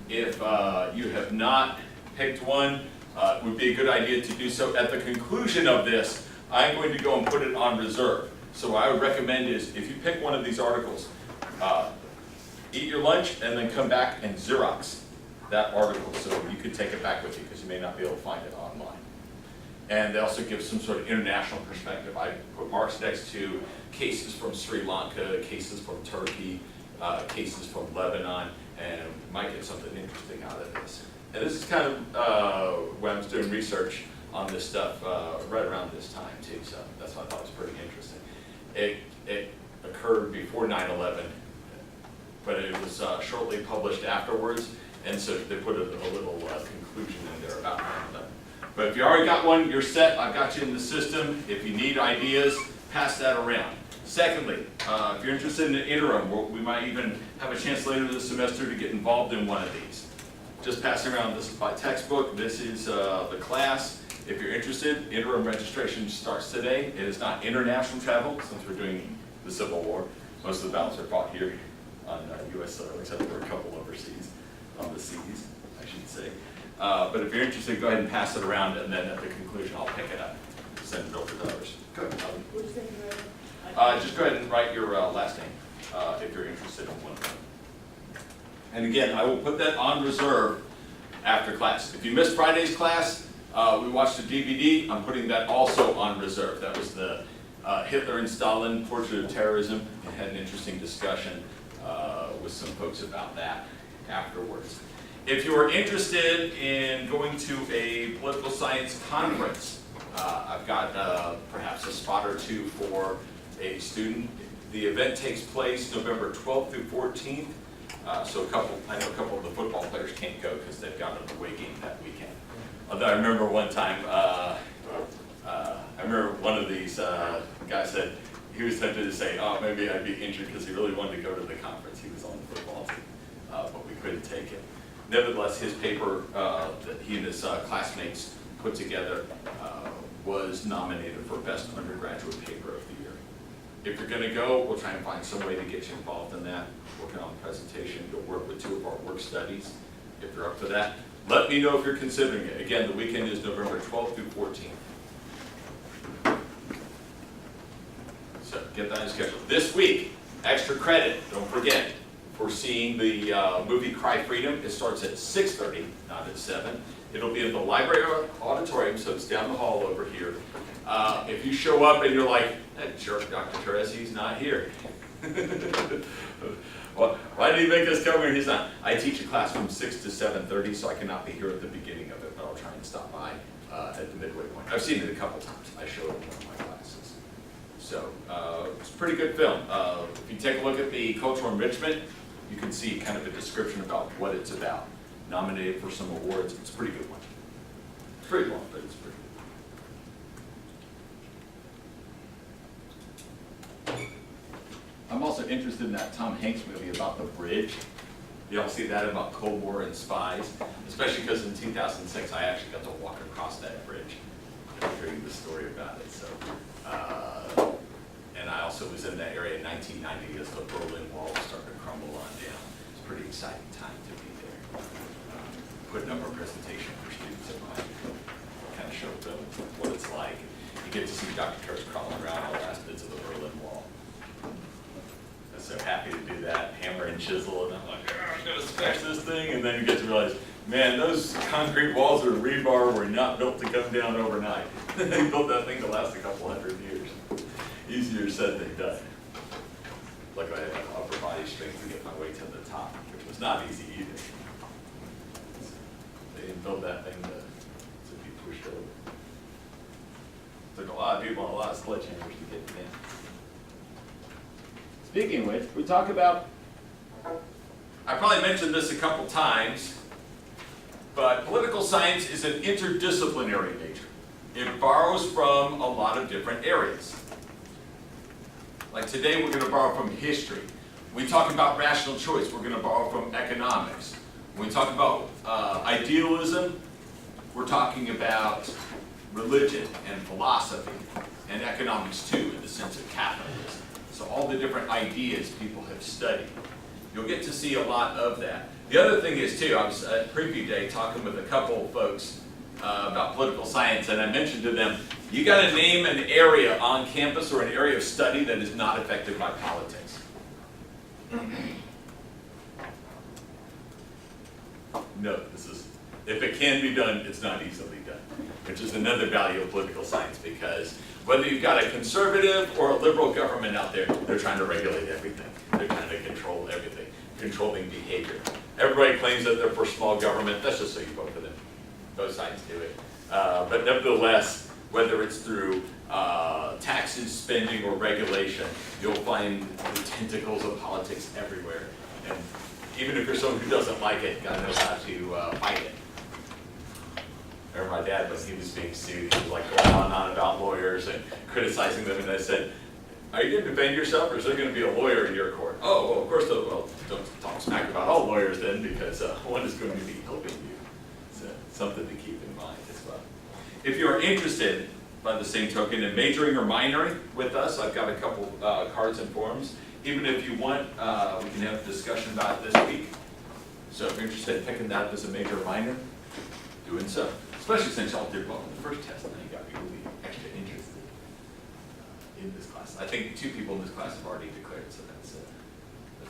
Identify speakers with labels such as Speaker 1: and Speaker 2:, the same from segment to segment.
Speaker 1: If you have not picked one, it would be a good idea to do so. At the conclusion of this, I'm going to go and put it on reserve. So what I would recommend is, if you pick one of these articles, eat your lunch and then come back and Xerox that article so you could take it back with you, because you may not be able to find it online. And they also give some sort of international perspective. I put marks next to cases from Sri Lanka, cases from Turkey, cases from Lebanon, and you might get something interesting out of this. And this is kind of when I was doing research on this stuff right around this time too, so that's why I thought it was pretty interesting. It occurred before 9/11, but it was shortly published afterwards, and so they put a little conclusion in there about 9/11. But if you already got one, you're set. I've got you in the system. If you need ideas, pass that around. Secondly, if you're interested in an interim, we might even have a chance later this semester to get involved in one of these. Just passing around, this is my textbook. This is the class. If you're interested, interim registration starts today. It is not international travel, since we're doing the Civil War. Most of the battles are fought here on U.S. soil, except for a couple overseas, on the seas, I should say. But if you're interested, go ahead and pass it around, and then at the conclusion, I'll pick it up, send it over to others. Go ahead. Just go ahead and write your last name if you're interested in one of them. And again, I will put that on reserve after class. If you missed Friday's class, we watched a DVD. I'm putting that also on reserve. That was the Hitler and Stalin Portrait of Terrorism. I had an interesting discussion with some folks about that afterwards. If you are interested in going to a political science conference, I've got perhaps a spot or two for a student. The event takes place November 12th through 14th. So I know a couple of the football players can't go because they've got an away game that weekend. Although I remember one time, I remember one of these guys said he was tempted to say, oh, maybe I'd be injured, because he really wanted to go to the conference. He was on the football team, but we couldn't take it. Nevertheless, his paper that he and his classmates put together was nominated for Best Undergraduate Paper of the Year. If you're going to go, we'll try and find some way to get you involved in that. Working on the presentation, you'll work with two of our work studies if you're up for that. Let me know if you're considering it. Again, the weekend is November 12th through 14th. So get that on your schedule. This week, extra credit, don't forget, for seeing the movie Cry Freedom. It starts at 6:30, not at 7. It'll be in the library auditorium, so it's down the hall over here. If you show up and you're like, that jerk, Dr. Tures, he's not here. Well, why did he make us come here? He's not. I teach a class from 6 to 7:30, so I cannot be here at the beginning of it, but I'll try and stop by at the midway point. I've seen it a couple times. I showed it in one of my classes. So it's a pretty good film. If you take a look at the cultural enrichment, you can see kind of a description about what it's about. Nominated for some awards. It's a pretty good one. It's pretty long, but it's pretty good. I'm also interested in that Tom Hanks movie about the bridge. You all see that about Cold War and spies? Especially because in 2006, I actually got to walk across that bridge. I'm hearing the story about it. So, and I also was in that area in 1990 as the Berlin Wall was starting to crumble on down. It's a pretty exciting time to be there. Putting up a presentation for students of mine, kind of show them what it's like. You get to see Dr. Tures crawling around all last bits of the Berlin Wall. I'm so happy to do that, hammer and chisel, and I'm like, I'm going to smash this thing, and then you get to realize, man, those concrete walls or rebar were not built to come down overnight. They built that thing to last a couple hundred years. Easier said than done. Luckily, I had enough upper body strength to get my way to the top, which was not easy either. They didn't build that thing to be pushed over. Took a lot of people and a lot of sledgehammers to get it in. Speaking of which, we talk about, I probably mentioned this a couple times, but political science is an interdisciplinary nature. It borrows from a lot of different areas. Like today, we're going to borrow from history. When we talk about rational choice, we're going to borrow from economics. When we talk about idealism, we're talking about religion and philosophy, and economics too, in the sense of capitalism. So all the different ideas people have studied. You'll get to see a lot of that. The other thing is too, I was at preview day talking with a couple of folks about political science, and I mentioned to them, you got to name an area on campus or an area of study that is not affected by politics. No, this is, if it can be done, it's not easily done, which is another value of political science, because whether you've got a conservative or a liberal government out there, they're trying to regulate everything. They're trying to control everything, controlling behavior. Everybody claims that they're for small government. That's just so you vote for them. Both sides do it. But nevertheless, whether it's through taxes, spending, or regulation, you'll find the tentacles of politics everywhere. And even if you're someone who doesn't like it, you gotta know how to fight it. I remember my dad, when he was being sued, he was like going on and on about lawyers and criticizing them, and I said, are you going to defend yourself, or is there going to be a lawyer in your court? Oh, well, of course, well, don't talk smack about all lawyers then, because one is going to be helping you. So something to keep in mind as well. If you're interested, by the same token, in majoring or minoring with us, I've got a couple cards and forms. Even if you want, we can have a discussion about it this week. So if you're interested in picking that up as a major or minor, doing so. Especially since y'all did well in the first test, and then you got me really extra interested in this class. I think 2 people in this class have already declared, so that's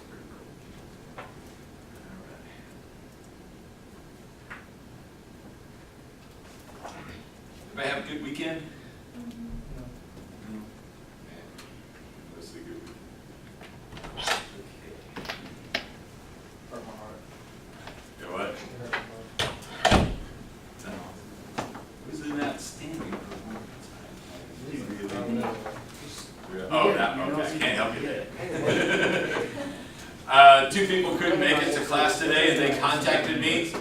Speaker 1: pretty cool. All right. Everybody have a good weekend? No. That's a good weekend. Okay.
Speaker 2: Hurt my heart.
Speaker 1: You know what? Who's in that standing performance? He really Oh, that, okay, I can't help you there. 2 people couldn't make it to class today, and they contacted me,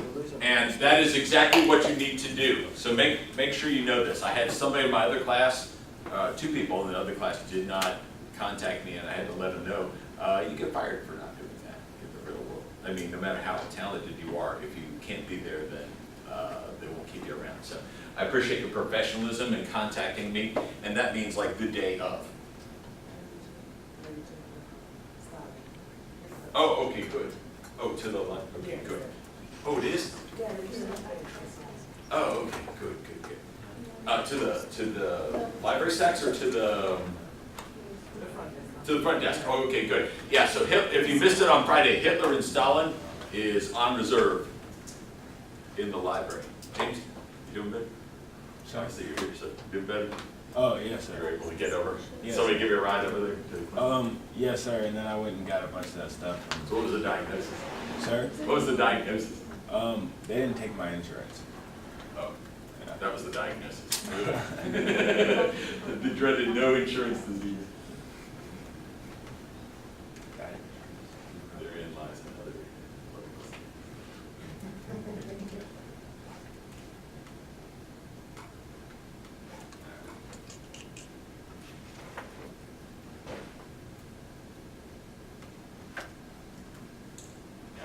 Speaker 1: and that is exactly what you need to do. So make sure you know this. I had somebody in my other class, 2 people in the other class did not contact me, and I had to let them know, you get fired for not doing that in the real world. I mean, no matter how talented you are, if you can't be there, then they won't keep you around. So I appreciate your professionalism in contacting me, and that means like the day of. Oh, okay, good. Oh, to the left, okay, good. Oh, it is? Oh, okay, good. To the library stacks or to the front desk? Oh, okay, good. Yeah, so if you missed it on Friday, Hitler and Stalin is on reserve in the library. James, you doing good?
Speaker 3: Sorry.
Speaker 1: I see you're here, so doing better?
Speaker 3: Oh, yes,
Speaker 1: You're
Speaker 3: sir.
Speaker 1: able to get over?
Speaker 3: Yes.
Speaker 1: Somebody give you a ride over there? To the clinic?
Speaker 3: Yes, sir, and then I went and got a bunch of that stuff.
Speaker 1: So what was the diagnosis?
Speaker 3: Sir?
Speaker 1: What was the diagnosis?
Speaker 3: They didn't take my insurance.
Speaker 1: Oh,
Speaker 3: Yeah.
Speaker 1: that was the diagnosis. The dreaded no insurance disease.
Speaker 3: Got it.
Speaker 1: Therein lies another.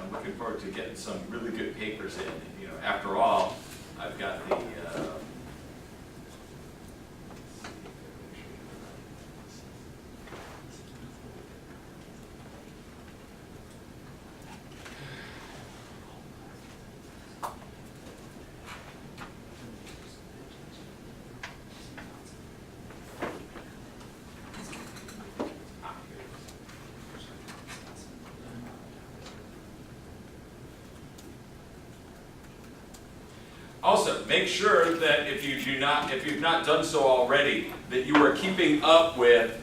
Speaker 1: I'm looking forward to getting some really good papers in. You know, after all, I've got the. Also, make sure that if you've not done so already, that you are keeping up with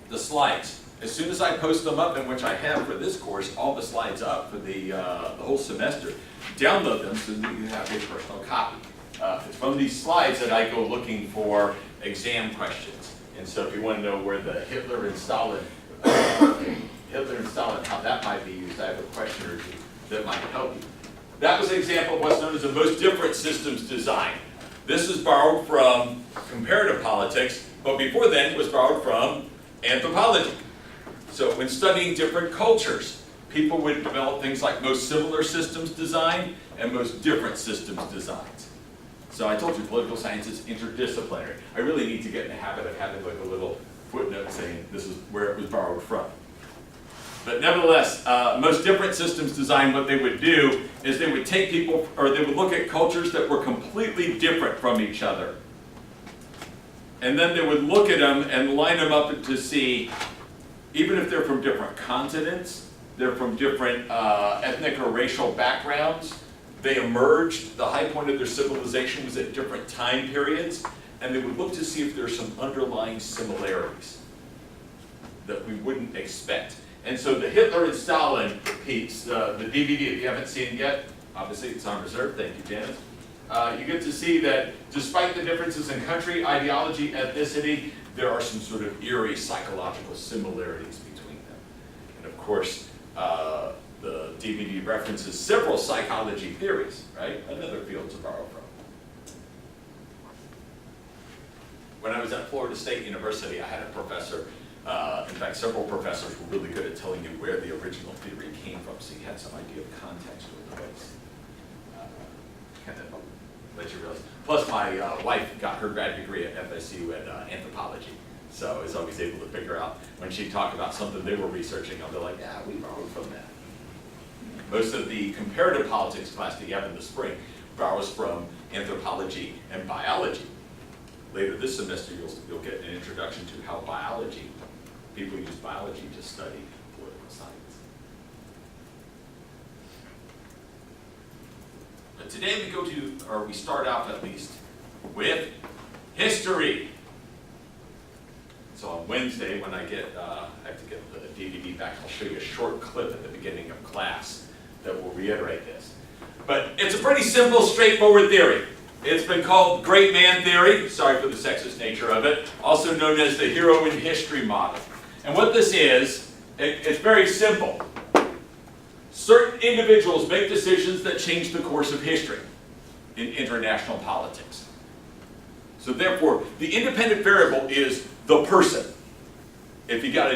Speaker 1: the slides. As soon as I post them up, in which I have for this course, all the slides up for the whole semester, download them so that you have a personal copy. It's from these slides that I go looking for exam questions. And so if you want to know where the Hitler and Stalin, how that might be used, I have a question or 2 that might help you. That was an example of what's known as the most different systems design. This is borrowed from comparative politics, but before then it was borrowed from anthropology. So when studying different cultures, people would develop things like most similar systems design and most different systems designs. So I told you political science is interdisciplinary. I really need to get in the habit of having like a little footnote saying this is where it was borrowed from. But nevertheless, most different systems design, what they would do is they would take people, or they would look at cultures that were completely different from each other. And then they would look at them and line them up to see, even if they're from different continents, they're from different ethnic or racial backgrounds, they emerged, the high point of their civilization was at different time periods, and they would look to see if there's some underlying similarities that we wouldn't expect. And so the Hitler and Stalin piece, the DVD, if you haven't seen it yet, obviously it's on reserve, thank you, Janice. You get to see that despite the differences in country, ideology, ethnicity, there are some sort of eerie psychological similarities between them. And of course, the DVD references several psychology theories, right? Another field to borrow from. When I was at Florida State University, I had a professor, in fact, several professors were really good at telling you where the original theory came from, so you had some idea of context with the place. Kind of let you realize. Plus, my wife got her grad degree at FSU in anthropology, so I was always able to figure out when she talked about something they were researching, I'll be like, yeah, we borrowed from that. Most of the comparative politics class that you have in the spring borrows from anthropology and biology. Later this semester, you'll get an introduction to how people use biology to study political science. But today we start off at least with history. So on Wednesday, when I have to get the DVD back, I'll show you a short clip at the beginning of class that will reiterate this. But it's a pretty simple, straightforward theory. It's been called great man theory, sorry for the sexist nature of it, also known as the hero in history model. And what this is, it's very simple. Certain individuals make decisions that change the course of history in international politics. So therefore, the independent variable is the person. If you got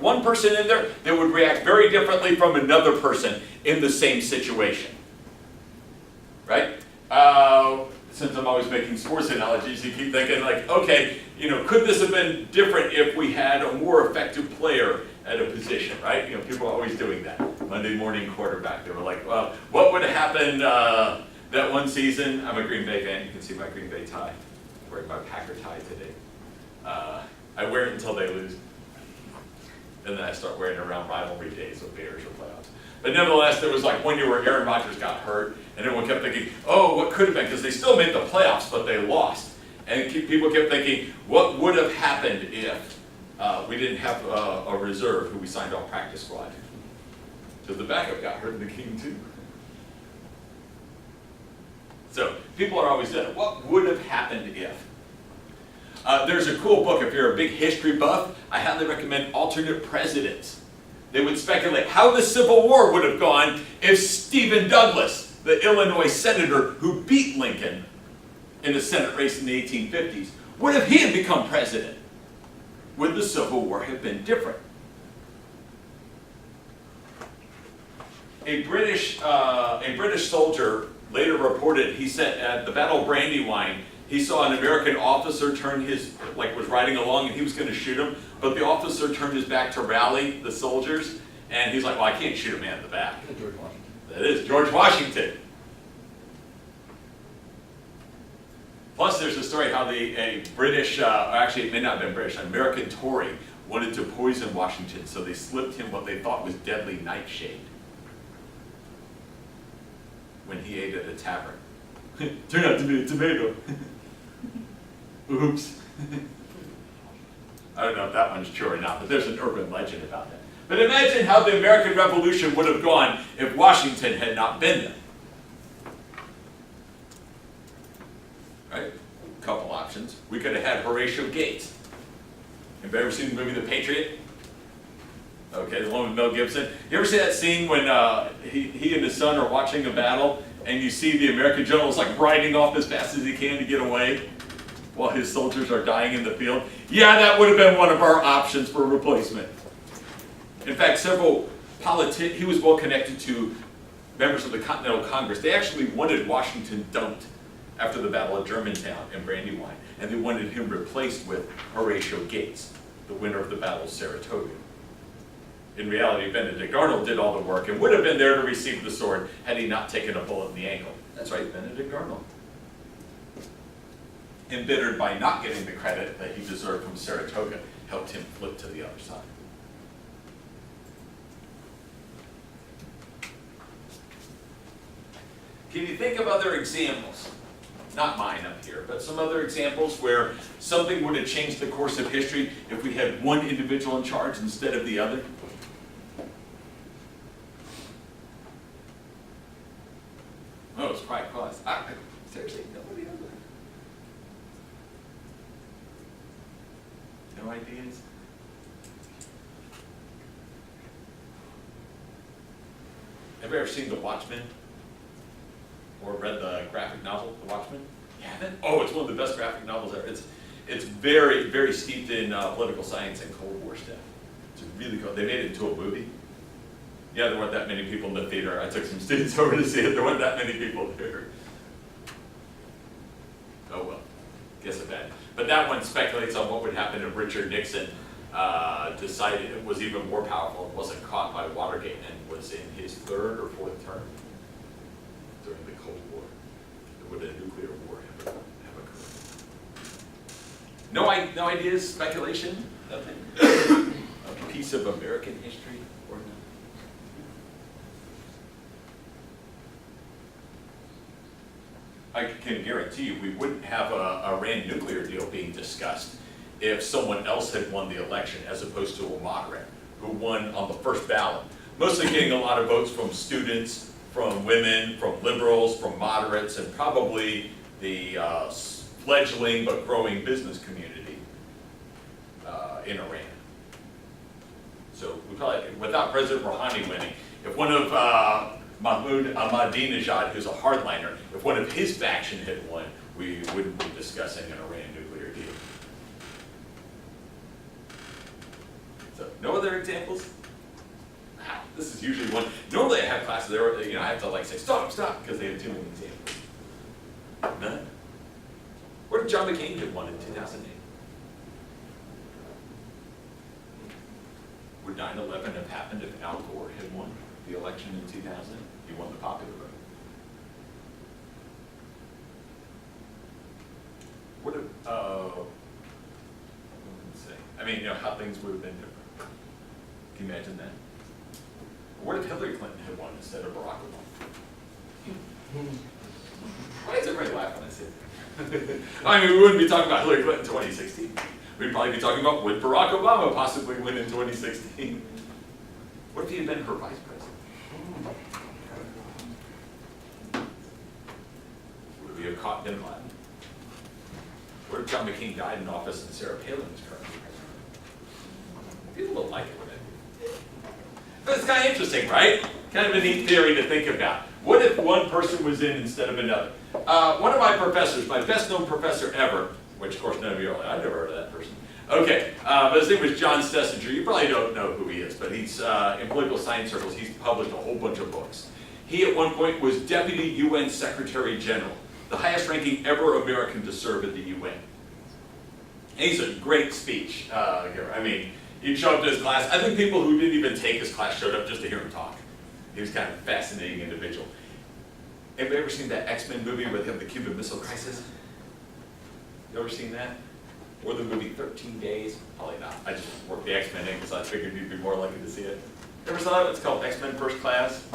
Speaker 1: one person in there, they would react very differently from another person in the same situation. Right? Since I'm always making sports analogies, you keep thinking like, okay, could this have been different if we had a more effective player at a position, right? People are always doing that. Monday morning quarterback, they were like, well, what would have happened that one season? I'm a Green Bay fan, you can see my Green Bay tie. I'm wearing my Packer tie today. I wear it until they lose. And then I start wearing it around rivalry days with Bears or playoffs. But nevertheless, there was like one year where Aaron Rodgers got hurt, and everyone kept thinking, oh, what could have been? Because they still made the playoffs, but they lost. And people kept thinking, what would have happened if we didn't have a reserve who we signed off practice squad? Because the backup got hurt in the game too. So people are always saying, what would have happened if? There's a cool book, if you're a big history buff, I highly recommend Alternate Presidents. They would speculate how the Civil War would have gone if Stephen Douglas, the Illinois senator who beat Lincoln in the Senate race in the 1850s, what if he had become president? Would the Civil War have been different? A British soldier later reported, he said at the Battle of Brandywine, he saw an American officer was riding along and he was going to shoot him, but the officer turned his back to rally the soldiers, and he's like, well, I can't shoot a man in the back.
Speaker 2: George Washington.
Speaker 1: That is George Washington. Plus, there's a story how a British, actually it may not have been British, an American Tory wanted to poison Washington, so they slipped him what they thought was deadly nightshade when he ate at a tavern. Turned out to be a tomato. Oops. I don't know if that one's true or not, but there's an urban legend about that. But imagine how the American Revolution would have gone if Washington had not been there. Right? A couple options. We could have had Horatio Gates. Anybody ever seen the movie The Patriot? Okay, the one with Mel Gibson. You ever see that scene when he and his son are watching a battle, and you see the American general's like riding off as fast as he can to get away while his soldiers are dying in the field? Yeah, that would have been one of our options for replacement. In fact, he was well connected to members of the Continental Congress. They actually wanted Washington dumped after the Battle of Germantown and Brandywine, and they wanted him replaced with Horatio Gates, the winner of the Battle of Saratoga. In reality, Benedict Arnold did all the work and would have been there to receive the sword had he not taken a bullet in the ankle. That's right, Benedict Arnold. Embittered by not getting the credit that he deserved from Saratoga, helped him flip to the other side. Can you think of other examples? Not mine up here, but some other examples where something would have changed the course of history if we had one individual in charge instead of the other? Oh, it's quite close. Seriously, nobody else. No ideas? Have you ever seen The Watchmen? Or read the graphic novel, The Watchmen? You haven't? Oh, it's one of the best graphic novels ever. It's very, very steeped in political science and Cold War stuff. It's really cool. They made it into a movie. Yeah, there weren't that many people in the theater. I took some students over to see it. There weren't that many people there. Oh well, guess it bad. But that one speculates on what would happen if Richard Nixon decided it was even more powerful and wasn't caught by Watergate and was in his third or fourth term during the Cold War. Would a nuclear war have occurred? No ideas, speculation, nothing? A piece of American history or no? I can guarantee you we wouldn't have a Iran nuclear deal being discussed if someone else had won the election as opposed to a moderate who won on the first ballot. Mostly getting a lot of votes from students, from women, from liberals, from moderates, and probably the fledgling but growing business community in Iran. So we probably, without President Rouhani winning, if one of Mahmoud Ahmadinejad, who's a hardliner, if one of his faction had won, we wouldn't be discussing an Iran nuclear deal. So, no other examples? Wow, this is usually one. Normally I have classes there, I have to say, stop, because they have too many examples. None? What did John McCain have won in 2008? Would 9/11 have happened if Al Gore had won the election in 2000? He won the popular vote. What if, let's see. I mean, how things would have been different. Can you imagine that? What if Hillary Clinton had won instead of Barack Obama? Why does everybody laugh when I say that? I mean, we wouldn't be talking about Hillary Clinton in 2016. We'd probably be talking about would Barack Obama possibly win in 2016? What if he had been her vice president? Would we have caught bin Laden? What if John McCain died in office and Sarah Palin was currently president? People don't like it when I do. But it's kind of interesting, right? Kind of a neat theory to think about. What if one person was in instead of another? One of my professors, my best known professor ever, which of course none of you are like, I've never heard of that person. Okay, but his name was John Stessinger. You probably don't know who he is, but he's in political science circles, he's published a whole bunch of books. He at one point was Deputy UN Secretary General, the highest ranking ever American to serve at the UN. And he's a great speech giver. I mean, he'd show up to his class. I think people who didn't even take his class showed up just to hear him talk. He was kind of a fascinating individual. Have you ever seen that X-Men movie where they have the Cuban Missile Crisis? You ever seen that? Or the movie 13 Days? Probably not. I just worked the X-Men in because I figured you'd be more likely to see it. Ever saw that? It's called X-Men First Class.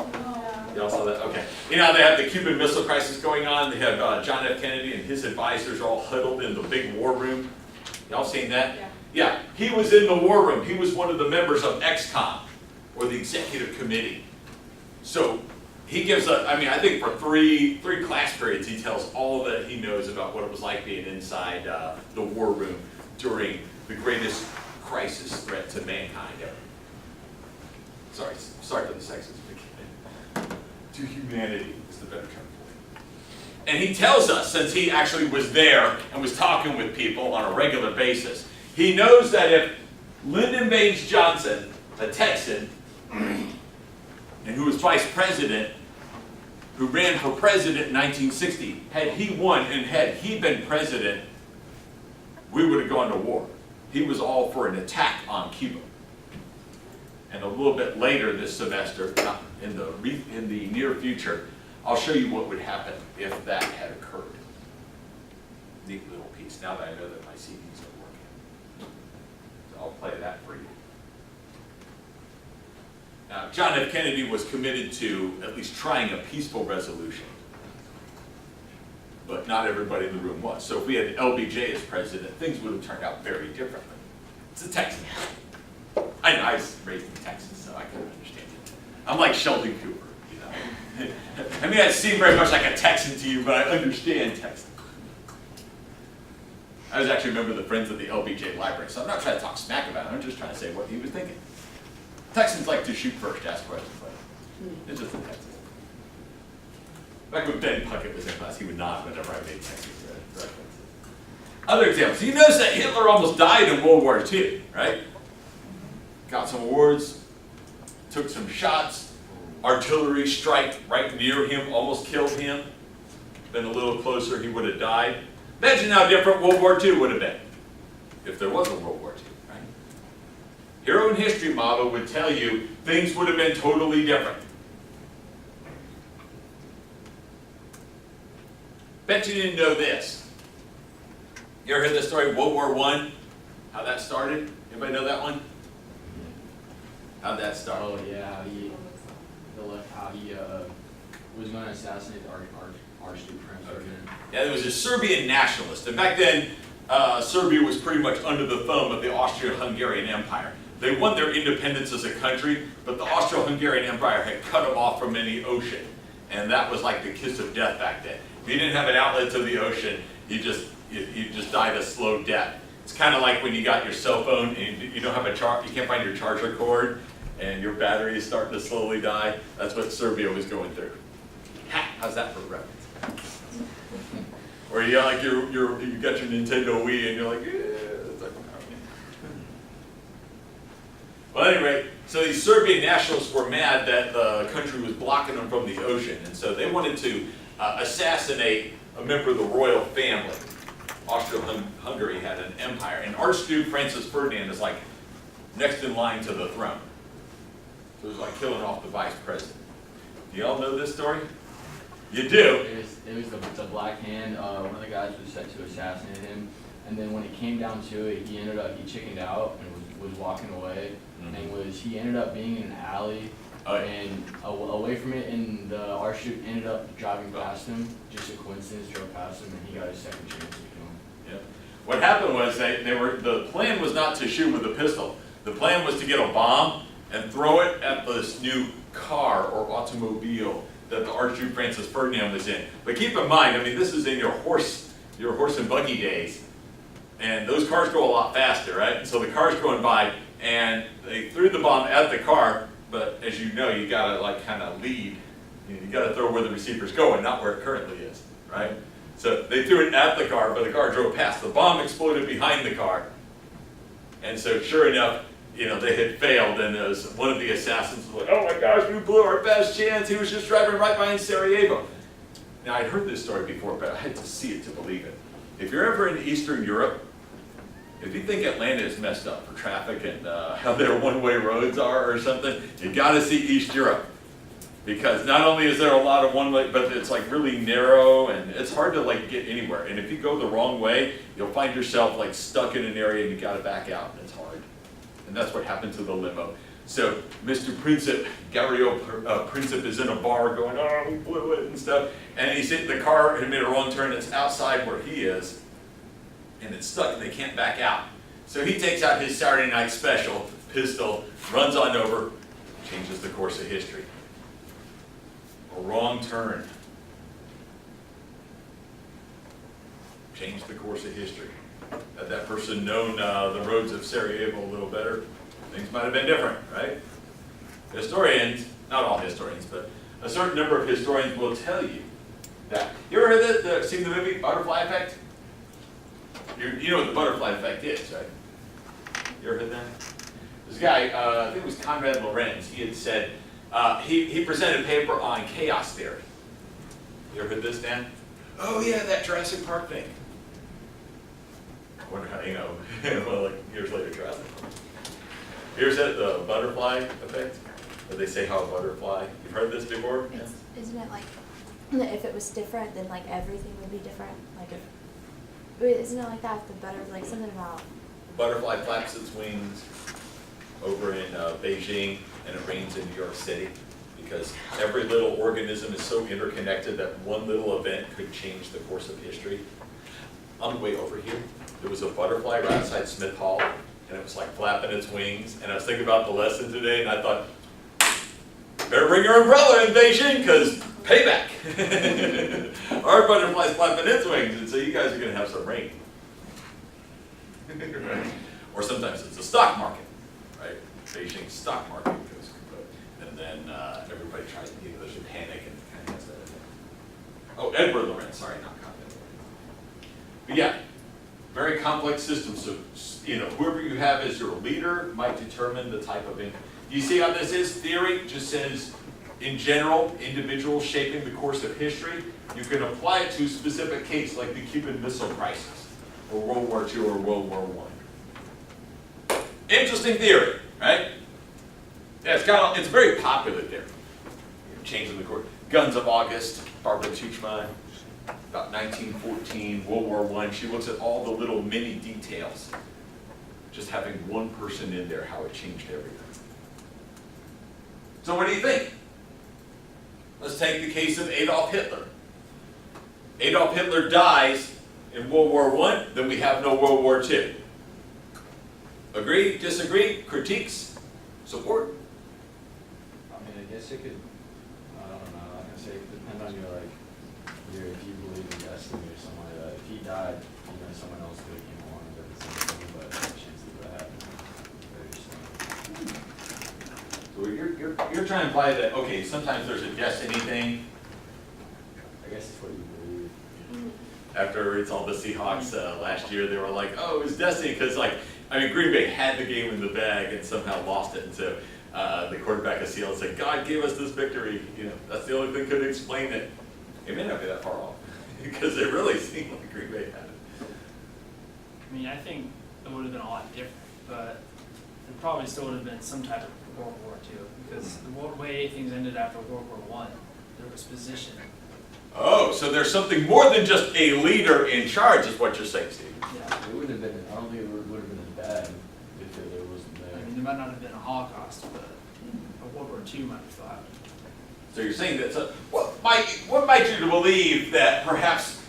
Speaker 1: Y'all saw that? Okay. They have the Cuban Missile Crisis going on. They have John F. Kennedy and his advisors all huddled in the big war room. Y'all seen that? Yeah. He was in the war room. He was one of the members of XCOM, or the executive committee. So he gives I think for three class periods, he tells all that he knows about what it was like being inside the war room during the greatest crisis threat to mankind ever. Sorry for the sexist, to humanity is the better term for it. And he tells us, since he actually was there and was talking with people on a regular basis, he knows that if Lyndon Baines Johnson, a Texan, and who was vice president, who ran for president in 1960, had he won and had he been president, we would have gone to war. He was all for an attack on Cuba. And a little bit later this semester, not in the near future, I'll show you what would happen if that had occurred. Neat little piece, now that I know that my CDs are working. So I'll play that for you. Now, John F. Kennedy was committed to at least trying a peaceful resolution. But not everybody in the room was. So if we had LBJ as president, things would have turned out very differently. It's a Texan. I know, I was raised in Texas, so I can understand it. I'm like Sheldon Cooper, you know. I mean, I seem very much like a Texan to you, but I understand Texas. I was actually a member of the Friends of the LBJ Library, so I'm not trying to talk smack about him, I'm just trying to say what he was thinking. Texans like to shoot first, ask questions later. It's just a Texan. Back when Ben Puckett was in class, he would nod whenever I made Texas references. Other examples. You notice that Hitler almost died in World War II, right? Got some awards, took some shots, artillery strike right near him, almost killed him. Been a little closer, he would have died. Imagine how different World War II would have been if there was a World War II, right? Hero in History model would tell you things would have been totally different. Bet you didn't know this. You ever heard the story World War I? How that started? Anybody know that one? How'd that start?
Speaker 2: Oh yeah, how he was going to assassinate the Archduke Ferdinand.
Speaker 1: Yeah, there was a Serbian nationalist, and back then Serbia was pretty much under the thumb of the Austro-Hungarian Empire. They won their independence as a country, but the Austro-Hungarian Empire had cut them off from any ocean, and that was like the kiss of death back then. If you didn't have an outlet to the ocean, you just died a slow death. It's kind of like when you got your cell phone and you don't have you can't find your charger cord, and your battery is starting to slowly die. That's what Serbia was going through. Ha! How's that for a reference? Or you got like you got your Nintendo Wii and you're like, it's like, well, anyway, so these Serbian nationalists were mad that the country was blocking them from the ocean, and so they wanted to assassinate a member of the royal family. Austro-Hungary had an empire, and Archduke Francis Ferdinand is like next in line to the throne. So it was like killing off the vice president. Do y'all know this story? You do?
Speaker 2: It was the Black Hand. One of the guys was set to assassinate him, and then when it came down to it, he chickened out and was walking away, and he ended up being in an alley. And away from it, and the Archduke ended up driving past him. Just a coincidence, drove past him, and he got his second chance to kill him.
Speaker 1: Yeah. What happened was the plan was not to shoot with a pistol. The plan was to get a bomb and throw it at this new car or automobile that the Archduke Francis Ferdinand was in. But keep in mind, I mean, this is in your horse and buggy days, and those cars go a lot faster, right? And so the car's going by, and they threw the bomb at the car. But as you know, you gotta like kind of lead. You gotta throw where the receiver's going, not where it currently is, right? So they threw it at the car, but the car drove past. The bomb exploded behind the car, and so sure enough, they had failed. And one of the assassins was like, "Oh my gosh, we blew our best chance. He was just driving right behind Sarajevo." Now I'd heard this story before, but I had to see it to believe it. If you're ever in Eastern Europe, if you think Atlanta is messed up for traffic and how their one-way roads are or something, you got to see East Europe. Because not only is there a lot of one-way, but it's like really narrow and it's hard to like get anywhere. And if you go the wrong way, you'll find yourself like stuck in an area and you got to back out, and it's hard. And that's what happened to the limo. So Mr. Princip, Gabriel Princip is in a bar going, "Oh, we blew it," and stuff. And the car had made a wrong turn. It's outside where he is. And it's stuck and they can't back out. So he takes out his Saturday Night Special pistol, runs on over, changes the course of history. A wrong turn. Changed the course of history. Had that person known the roads of Sarajevo a little better, things might have been different, right? Historians, not all historians, but a certain number of historians will tell you that. You ever heard seen the movie Butterfly Effect? You know what the butterfly effect is, right? You ever heard that? This guy, I think it was Conrad Lorenz, he had said, he presented a paper on chaos theory. You ever heard this, Dan? Oh yeah, that Jurassic Park thing. I wonder how, well, like years later, Jurassic Park. Here's it, the butterfly effect, where they say how a butterfly, you've heard this before?
Speaker 4: Isn't it like, if it was different, then like everything would be different? Like if, wait, isn't it like that with the butter, like something about,
Speaker 1: Butterfly flaps its wings over in Beijing, and it rains in New York City, because every little organism is so interconnected that one little event could change the course of history. On the way over here, there was a butterfly right outside Smith Hall, and it was like flapping its wings, and I was thinking about the lesson today, and I thought, better bring your umbrella in Beijing, because payback. Our butterfly's flapping its wings, and so you guys are going to have some rain. Right? Or sometimes it's the stock market, right? Beijing stock market goes kaput, and then everybody tries to, there's a panic and kind of has that effect. Oh, Edward Lorenz, sorry, not Edward. But yeah, very complex system. So, whoever you have as your leader might determine the type of income. You see how this is? Theory just says, in general, individuals shaping the course of history. You can apply it to a specific case like the Cuban Missile Crisis, or World War II, or World War I. Interesting theory, right? Yeah, it's very popular theory. Changing the course. Guns of August, Barbara Tuchman, about 1914, World War I. She looks at all the little mini details. Just having one person in there, how it changed everything. So what do you think? Let's take the case of Adolf Hitler. Adolf Hitler dies in World War I, then we have no World War II. Agree? Disagree? Critiques? Support?
Speaker 2: I mean, I guess it could, I don't know, like I say, it could depend on if you believe in destiny or something like that. If he died, someone else could have came along and did the same thing, but the chances of that happening very slim.
Speaker 1: So you're trying to imply that, okay, sometimes there's a destiny thing.
Speaker 2: I guess it's what you believe.
Speaker 1: After it's all the Seahawks last year, they were like, oh, it was destiny, because Green Bay had the game in the bag and somehow lost it, and so the quarterback of Seattle said, God gave us this victory. That's the only thing that could explain it. It may not be that far off, because it really seemed like Green Bay had it.
Speaker 5: I mean, I think it would have been a lot different, but it probably still would have been some type of World War II, because the way things ended after World War I, there was position.
Speaker 1: Oh, so there's something more than just a leader in charge, is what you're saying, Steve.
Speaker 5: Yeah.
Speaker 2: It wouldn't have been, I don't think it would have been as bad if Hitler wasn't
Speaker 5: I
Speaker 2: there.
Speaker 5: mean, there might not have been a Holocaust, but a World War II might have still happened.
Speaker 1: So you're saying that, what might you to believe that perhaps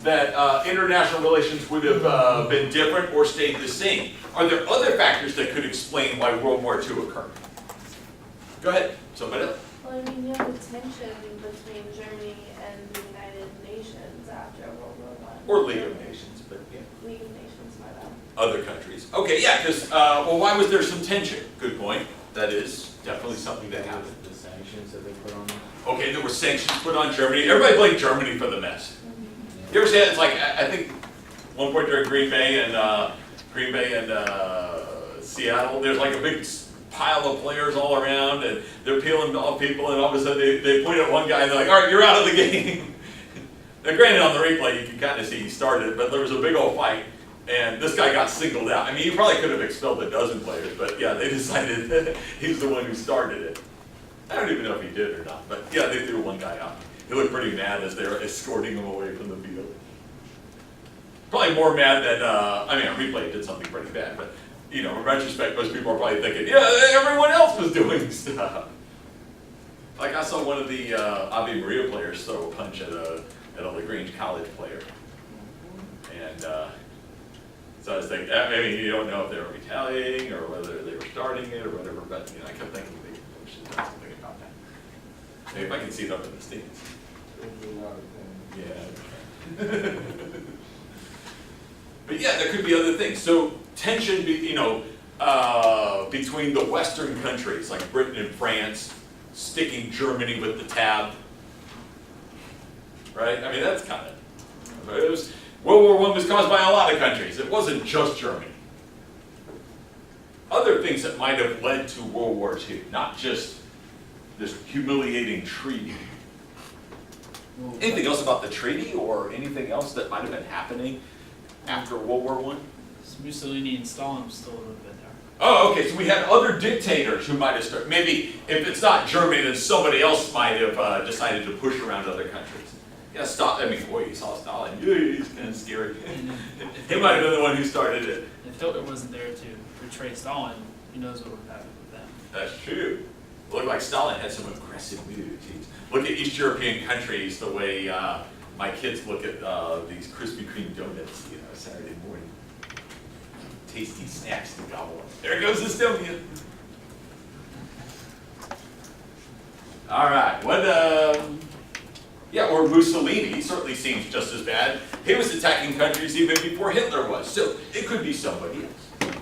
Speaker 1: that international relations would have been different or stayed the same? Are there other factors that could explain why World War II occurred? Go ahead, somebody else.
Speaker 6: Well, I mean, you have the tension between Germany and the United Nations after World War I.
Speaker 1: Or League of Nations, but yeah.
Speaker 6: League of Nations, my bad.
Speaker 1: Other countries. Okay, yeah, because, why was there some tension? Good point. That is definitely something that happened.
Speaker 2: The sanctions that they put on them.
Speaker 1: Okay, there were sanctions put on Germany. Everybody blamed Germany for the mess. You ever see that? It's like, I think, one point during Green Bay and Seattle, there's like a big pile of players all around, and they're peeling off people, and all of a sudden they point at one guy and they're like, all right, you're out of the game. Now granted, on the replay you can kind of see he started it, but there was a big old fight, and this guy got singled out. I mean, he probably could have expelled a dozen players, but yeah, they decided that he's the one who started it. I don't even know if he did or not, but yeah, they threw one guy out. He looked pretty mad as they were escorting him away from the field. Probably more mad than, on replay did something pretty bad, but in retrospect, most people are probably thinking, yeah, everyone else was doing stuff. Like I saw one of the Ave Maria players throw a punch at a LaGrange College player. And so I was thinking, you don't know if they were retaliating or whether they were starting it or whatever, but I kept thinking they should do something about that. Maybe if I can see it up in the stands. Yeah. But yeah, there could be other things. So tension, between the Western countries like Britain and France, sticking Germany with the tab, right? I mean, that's kind of. World War I was caused by a lot of countries. It wasn't just Germany. Other things that might have led to World War II, not just this humiliating treaty. Anything else about the treaty or anything else that might have been happening after World War I?
Speaker 5: Mussolini and Stalin still would have been there.
Speaker 1: Oh, okay, so we had other dictators who might have started, maybe if it's not Germany, then somebody else might have decided to push around other countries. Yeah, Stalin, I mean, boy, you saw Stalin, yeah, he's kind of scary. He might have been the one who started it.
Speaker 5: If Hitler wasn't there to portray Stalin, who knows what would have happened with them.
Speaker 1: That's true. Looked like Stalin had some aggressive moves. Look at East European countries, the way my kids look at these Krispy Kreme donuts, you know, Saturday morning. Tasty snacks to gobble up. There goes Estonia. All right, yeah, or Mussolini, he certainly seems just as bad. He was attacking countries even before Hitler was, so it could be somebody else.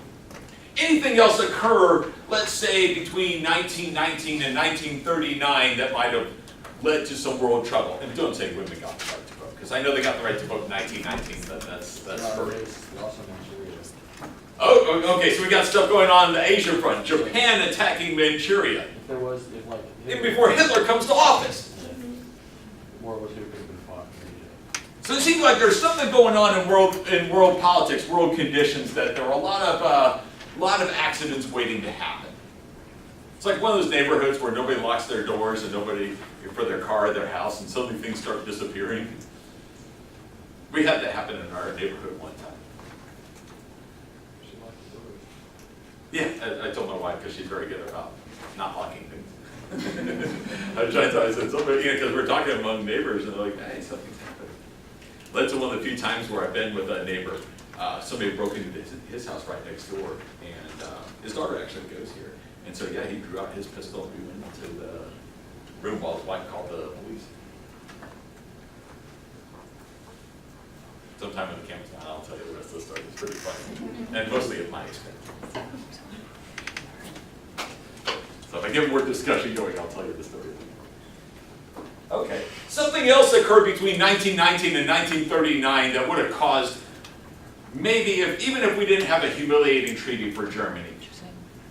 Speaker 1: Anything else occur, let's say, between 1919 and 1939 that might have led to some world trouble? And don't say women got the right to vote, because I know they got the right to vote in 1919, but that's Oh, okay, so we got stuff going on the Asia front. Japan attacking Manchuria.
Speaker 2: If there was, if like.
Speaker 1: Even before Hitler comes to office.
Speaker 2: World War II could have been fought in Asia.
Speaker 1: So it seems like there's something going on in world politics, world conditions, that there are a lot of accidents waiting to happen. It's like one of those neighborhoods where nobody locks their doors and nobody for their car or their house, and suddenly things start disappearing. We had that happen in our neighborhood one time. Yeah, I told my wife because she's very good about not locking things. I was trying to tell her, I said, somebody, because we're talking among neighbors, and they're like, hey, something's happening. Led to one of the few times where I've been with a neighbor. Somebody broke into his house right next door, and his daughter actually goes here. And so, yeah, he drew out his pistol, and we went into the room while his wife called the police. Sometime when the camera's on, I'll tell you the rest of the story. It's pretty funny, and mostly at my expense. So if I get more discussion going, I'll tell you the story. Okay. Something else occurred between 1919 and 1939 that would have caused, maybe, even if we didn't have a humiliating treaty for Germany,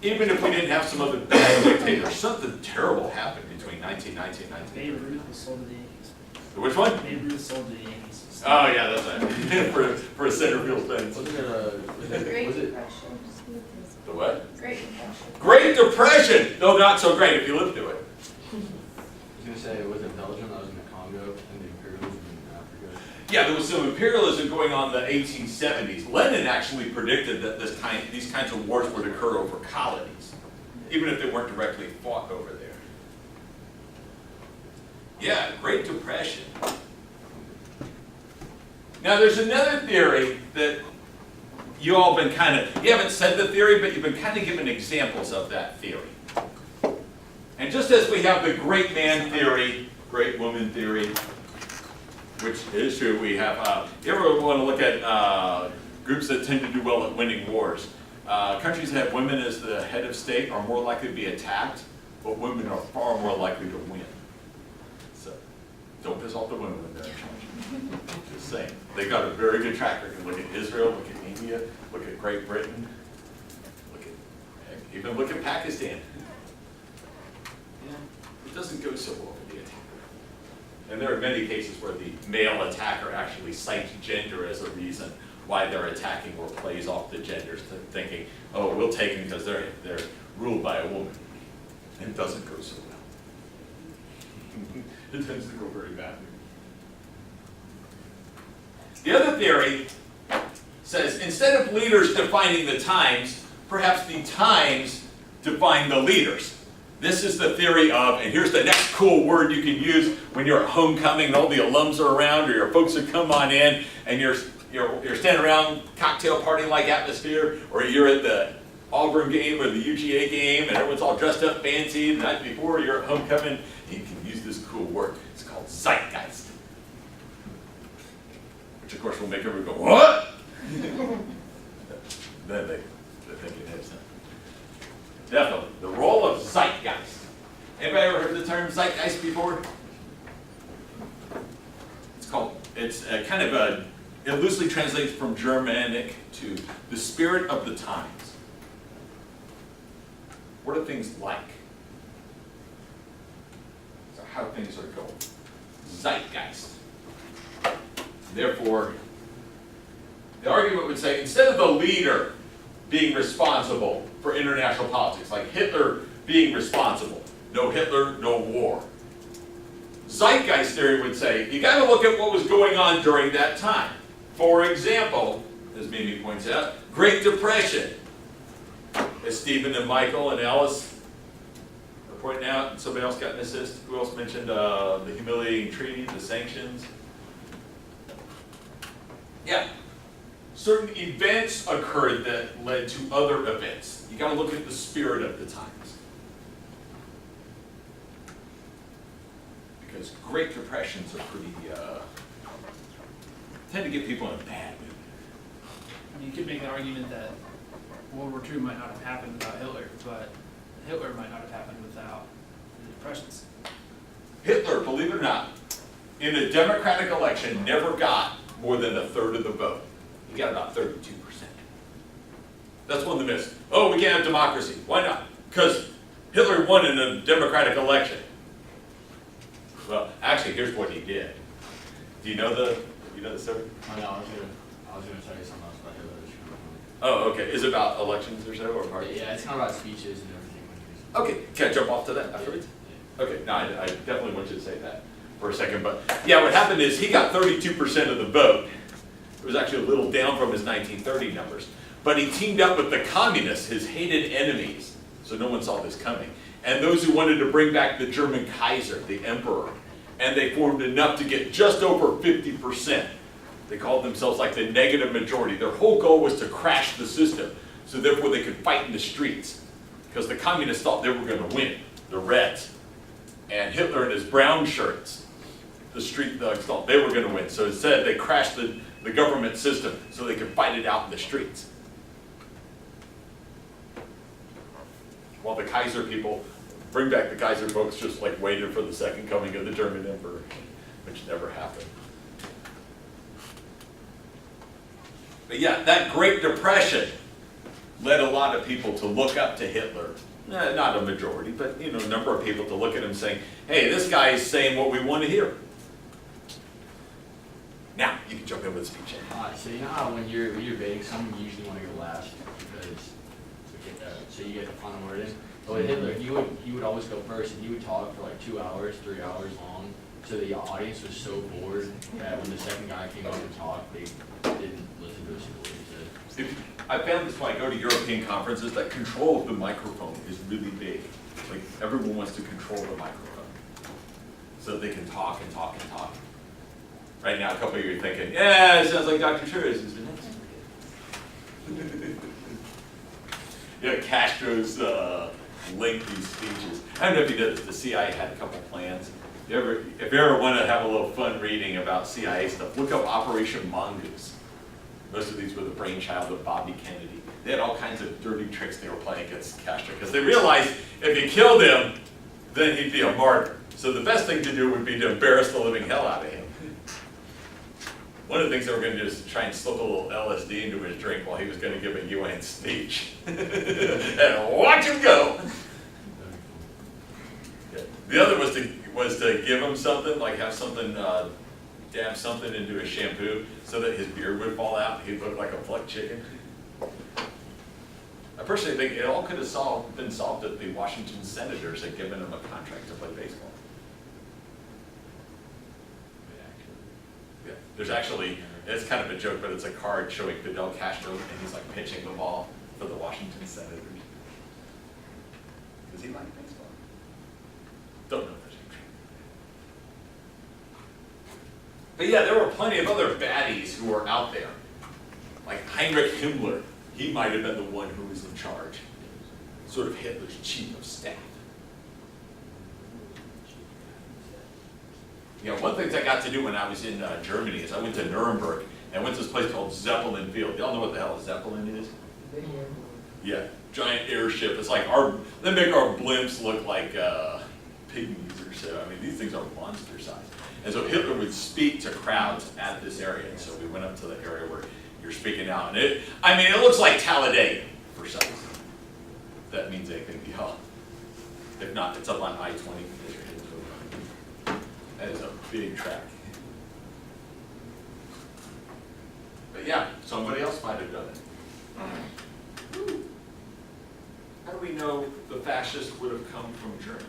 Speaker 1: even if we didn't have some other bad dictators, something terrible happened between 1919 and 1939.
Speaker 5: Babe Ruth was sold to the Yankees.
Speaker 1: Which one?
Speaker 5: Babe Ruth sold to the Yankees.
Speaker 1: Oh yeah, that's right. for a center field fence.
Speaker 2: Wasn't it a,
Speaker 6: Great
Speaker 2: was it,
Speaker 6: Depression.
Speaker 1: The what?
Speaker 6: Great Depression.
Speaker 1: Great Depression! No, not so great if you lived through it.
Speaker 2: I was gonna say, was it Belgium that was in the Congo and the imperialism in Africa?
Speaker 1: Yeah, there was some imperialism going on in the 1870s. Lenin actually predicted that these kinds of wars would occur over colonies, even if they weren't directly fought over there. Yeah, Great Depression. Now there's another theory that you all been you haven't said the theory, but you've been kind of given examples of that theory. And just as we have the great man theory, great woman theory, which is true, we have, you ever want to look at groups that tend to do well at winning wars? Countries that have women as the head of state are more likely to be attacked, but women are far more likely to win. So, don't piss off the women when they're in charge. Just saying. They've got a very good track record. Look at Israel, look at India, look at Great Britain, even look at Pakistan. Yeah, it doesn't go so well for the attacker. And there are many cases where the male attacker actually cites gender as a reason why they're attacking, or plays off the genders, thinking, oh, we'll take them because they're ruled by a woman. And it doesn't go so well. It tends to go very badly. The other theory says instead of leaders defining the times, perhaps the times define the leaders. This is the theory of, and here's the next cool word you can use when you're at homecoming and all the alums are around, or your folks have come on in, and you're standing around cocktail party-like atmosphere, or you're at the Auburn game or the UGA game, and everyone's all dressed up fancy the night before, you're at homecoming, you can use this cool word. It's called zeitgeist. Which of course will make everyone go, what? Then they think it is. Definitely, the role of zeitgeist. Anybody ever heard the term zeitgeist before? It loosely translates from Germanic to the spirit of the times. What are things like? So how things are going. Zeitgeist. Therefore, the argument would say, instead of the leader being responsible for international politics, like Hitler being responsible. No Hitler, no war. Zeitgeist theory would say, you gotta look at what was going on during that time. For example, as Mimi points out, Great Depression. As Stephen and Michael and Alice are pointing out, and somebody else got an assist. Who else mentioned the humiliating treaty, the sanctions? Yeah. Certain events occurred that led to other events. You gotta look at the spirit of the times. Because Great Depressions are pretty, tend to get people in a bad mood.
Speaker 5: I mean, you could make the argument that World War II might not have happened without Hitler, but Hitler might not have happened without the Depressions.
Speaker 1: Hitler, believe it or not, in a Democratic election never got more than a third of the vote. He got about 32%. That's one of the myths. Oh, we can't have democracy. Why not? Because Hitler won in a Democratic election. Well, actually, here's what he did. Do you know the story?
Speaker 2: Oh, no, I was gonna tell you something else about Hitler.
Speaker 1: Oh, okay. Is it about elections or so, or parties?
Speaker 2: Yeah, it's kind of about speeches and everything.
Speaker 1: Okay, can I jump off to that afterwards? Okay, no, I definitely want you to say that for a second, but yeah, what happened is he got 32% of the vote. It was actually a little down from his 1930 numbers, but he teamed up with the communists, his hated enemies, so no one saw this coming, and those who wanted to bring back the German Kaiser, the emperor, and they formed enough to get just over 50%. They called themselves like the negative majority. Their whole goal was to crash the system, so therefore they could fight in the streets, because the communists thought they were going to win, the Reds. And Hitler in his brown shirts, the street thugs thought they were going to win. So instead they crashed the government system so they could fight it out in the streets. While the Kaiser people, bring back the Kaiser folks, just like waited for the second coming of the German emperor, which never happened. But yeah, that Great Depression led a lot of people to look up to Hitler. Not a majority, but a number of people to look at him saying, hey, this guy is saying what we want to hear. Now, you can jump in with a speech.
Speaker 2: So you know how when you're debating someone, you usually want to go last because so you get the final word in. But with Hitler, he would always go first, and he would talk for like 2 hours, 3 hours long. So the audience was so bored that when the second guy came up and talked, they didn't listen to a single word he said.
Speaker 1: I found this when I go to European conferences that control of the microphone is really big. Like everyone wants to control the microphone so that they can talk and talk and talk. Right now, a couple of you are thinking, yeah, it sounds like Dr. Tures, isn't it? Yeah, Castro's lengthy speeches. I don't know if you did this. The CIA had a couple plans. If you ever want to have a little fun reading about CIA stuff, look up Operation Mongoose. Most of these were the brainchild of Bobby Kennedy. They had all kinds of dirty tricks they were playing against Castro because they realized if you killed him, then he'd be a martyr. So the best thing to do would be to embarrass the living hell out of him. One of the things they were going to do is try and slip a little LSD into his drink while he was going to give a UN speech. And watch him go! The other was to give him something, like have something, dab something into his shampoo so that his beard would fall out and he'd look like a plucked chicken. I personally think it all could have been solved if the Washington Senators had given him a contract to play baseball. Yeah, there's actually, it's kind of a joke, but it's a card showing Fidel Castro and he's like pitching the ball for the Washington Senators. Does he like baseball? Don't know if there's any. But yeah, there were plenty of other baddies who were out there. Like Heinrich Himmler, he might have been the one who was in charge. Sort of Hitler's chief of staff. One thing I got to do when I was in Germany is I went to Nuremberg and went to this place called Zeppelin Field. Y'all know what the hell a Zeppelin is? Yeah, giant airship. It's like they make our blimps look like pygmies or so. I mean, these things are monster size. And so Hitler would speak to crowds at this area. And so we went up to the area where you're speaking out. And it looks like Talladega for some. That means anything to y'all. If not, it's up on I-20. That is a big track. But yeah, somebody else might have done it. we know the fascists would have come from Germany?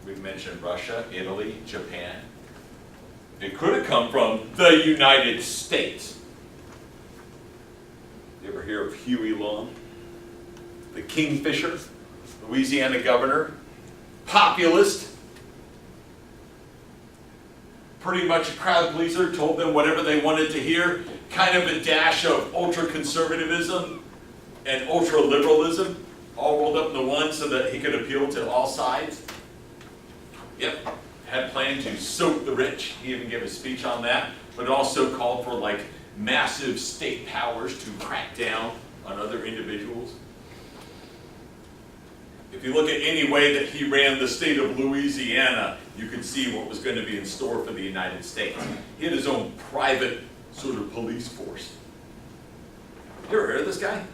Speaker 1: We've mentioned Russia, Italy, Japan. It could have come from the United States. You ever hear of Huey Long? The Kingfisher, Louisiana governor, populist, pretty much a crowd pleaser, told them whatever they wanted to hear, kind of a dash of ultra-conservatism and ultra-liberalism, all rolled up into one so that he could appeal to all sides. Yep, had planned to soak the rich. He even gave a speech on that, but also called for like massive state powers to crack down on other individuals. If you look at any way that he ran the state of Louisiana, you could see what was going to be in store for the United States. He had his own private sort of police force. You ever heard of this guy?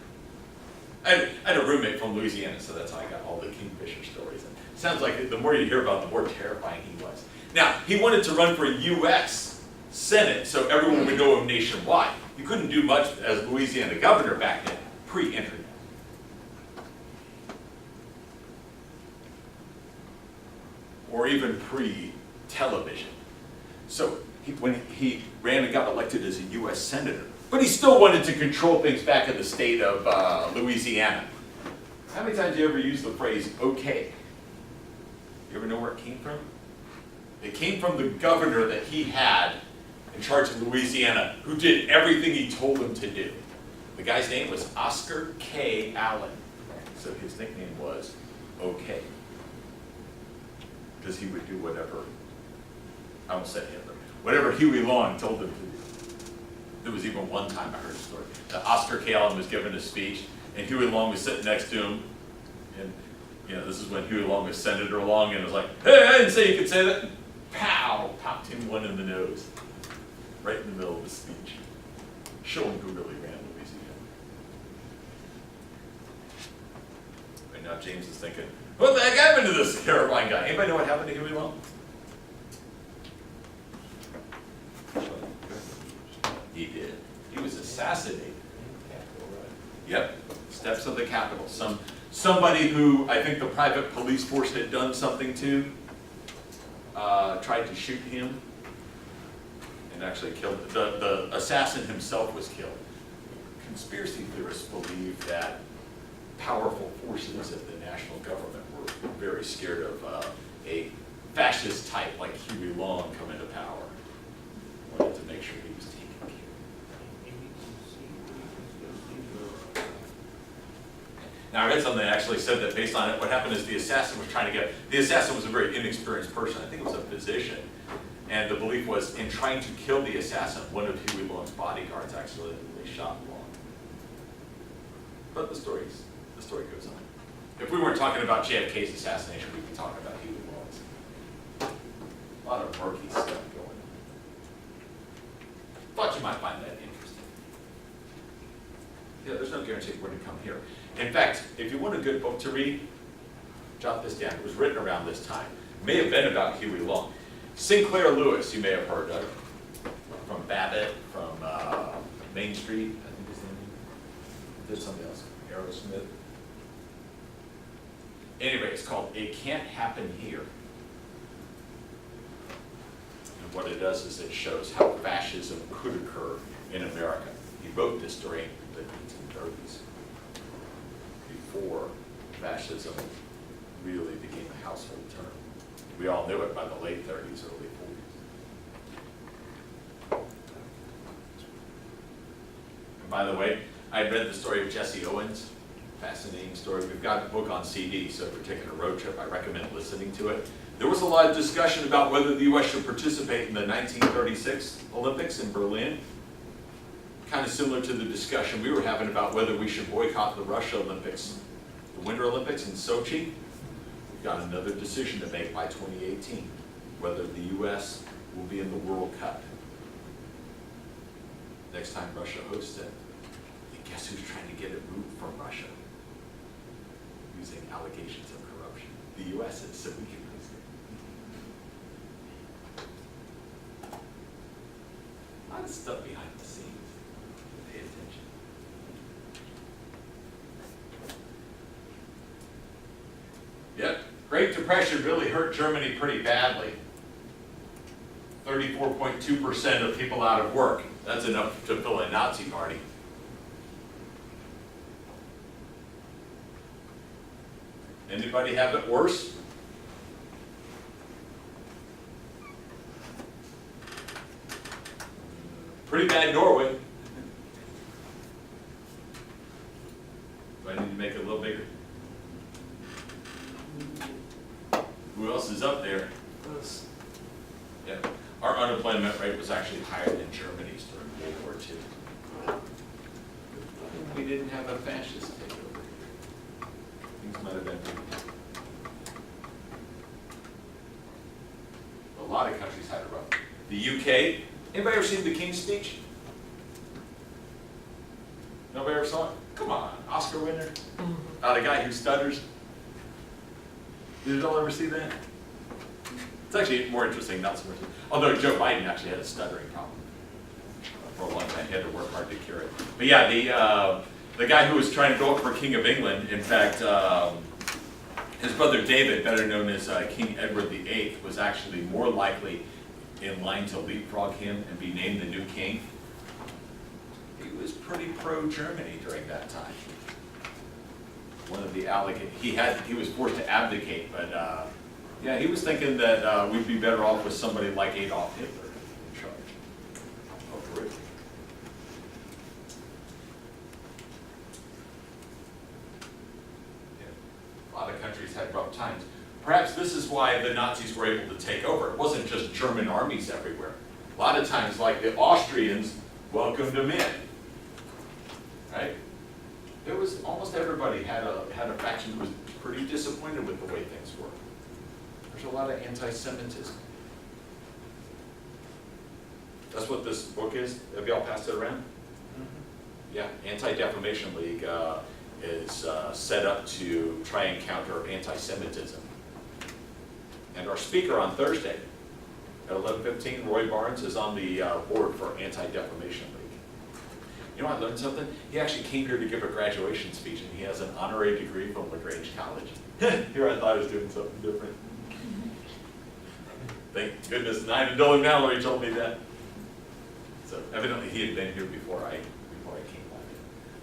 Speaker 1: I had a roommate from Louisiana, so that's how I got all the Kingfisher stories. And it sounds like the more you hear about it, the more terrifying he was. Now, he wanted to run for U.S. Senate, so everyone would know him nationwide. You couldn't do much as Louisiana governor back then, pre-internet. Or even pre-television. So when he ran and got elected as a U.S. Senator, but he still wanted to control things back in the state of Louisiana. How many times do you ever use the phrase, okay? You ever know where it came from? It came from the governor that he had in charge of Louisiana, who did everything he told him to do. The guy's name was Oscar K. Allen. So his nickname was okay. Because he would do whatever, I won't say Hitler, whatever Huey Long told him to do. There was even one time I heard a story that Oscar K. Allen was giving a speech, and Huey Long was sitting next to him, and this is when Huey Long was Senator Long, and was like, hey, I didn't say you could say that, and pow, popped him one in the nose, right in the middle of the speech, showing who really ran Louisiana. Right now James is thinking, what the heck happened to this terrifying guy? Anybody know what happened to Huey Long? He did. He was assassinated. Yep, steps of the Capitol. Somebody who I think the private police force had done something to, tried to shoot him, and actually killed him. The assassin himself was killed. Conspiracy theorists believe that powerful forces of the national government were very scared of a fascist type like Huey Long coming to power. Wanted to make sure he was taken care of. Now I read something that actually said that based on it, what happened is the assassin was a very inexperienced person. I think it was a physician. And the belief was in trying to kill the assassin, one of Huey Long's bodyguards actually shot Long. But the story goes on. If we weren't talking about JFK's assassination, we'd be talking about Huey Long's. A lot of murky stuff going on. Thought you might find that interesting. Yeah, there's no guarantee we're going to come here. In fact, if you want a good book to read, jot this down. It was written around this time. It may have been about Huey Long. Sinclair Lewis, you may have heard of, from Babbitt, from Main Street, I think his name. Did something else, Aerosmith. Anyway, it's called It Can't Happen Here. And what it does is it shows how fascism could occur in America. He wrote this during the 1930s, before fascism really became a household term. We all knew it by the late 30s, early 40s. And by the way, I read the story of Jesse Owens. Fascinating story. We've got the book on CD, so if you're taking a road trip, I recommend listening to it. There was a lot of discussion about whether the U.S. should participate in the 1936 Olympics in Berlin. Kind of similar to the discussion we were having about whether we should boycott the Russia Olympics, the Winter Olympics in Sochi. We've got another decision to make by 2018, whether the U.S. will be in the World Cup next time Russia hosts it. And guess who's trying to get it moved from Russia? Using allegations of corruption. The U.S. is, so we can host it. A lot of stuff behind the scenes. Pay attention. Great Depression really hurt Germany pretty badly. 34.2% of people out of work. That's enough to fill a Nazi party. Anybody have it worse? Pretty bad Norway. Do I need to make it a little bigger? Who else is up there?
Speaker 5: Us.
Speaker 1: Yeah. Our unemployment rate was actually higher than Germany's during World War II. We didn't have a fascist takeover. Things might have been pretty bad. A lot of countries had it rough. The UK, anybody ever seen the King's Speech? Nobody ever saw it? Come on, Oscar winner? About a guy who stutters. Did you all ever see that? It's actually more interesting, not so much. Although Joe Biden actually had a stuttering problem for a long time. He had to work hard to cure it. But yeah, the guy who was trying to go up for King of England, in fact, his brother David, better known as King Edward VIII, was actually more likely in line to leapfrog him and be named the new king. He was pretty pro-Germany during that time. One of the he was forced to abdicate, but yeah, he was thinking that we'd be better off with somebody like Adolf Hitler in charge. Oh, terrific. Yeah. A lot of countries had rough times. Perhaps this is why the Nazis were able to take over. It wasn't just German armies everywhere. A lot of times, like the Austrians welcomed them in, right? It was almost everybody had a faction that was pretty disappointed with the way things were. There's a lot of anti-Semitism. That's what this book is. Have y'all passed it around? Yeah, Anti-Defamation League is set up to try and counter anti-Semitism. And our speaker on Thursday at 11:15, Roy Barnes, is on the board for Anti-Defamation League. You know, I learned something. He actually came here to give a graduation speech, and he has an honorary degree from LaGrange College. Here I thought I was doing something different. Thank goodness Nine and Dylan Mallory told me that. So evidently he had been here before I came by.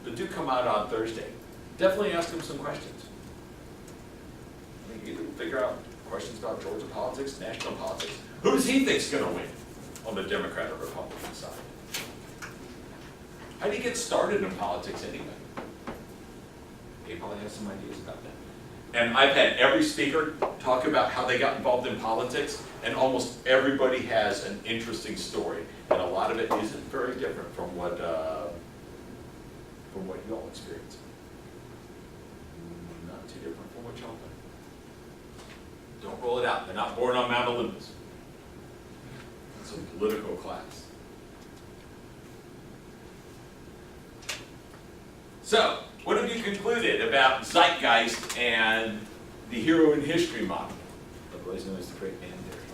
Speaker 1: But do come out on Thursday. Definitely ask him some questions. I mean, either figure out questions about Georgia politics, national politics. Who does he think's going to win on the Democrat or Republican side? How do you get started in politics anyway? He probably has some ideas about that. And I've had every speaker talk about how they got involved in politics, and almost everybody has an interesting story, and a lot of it isn't very different from what you all experience. Not too different from what y'all do. Don't roll it out. They're not born on Mount Olympus. It's a political class. So, what have you concluded about zeitgeist and the hero in history model, otherwise known as the great man theory?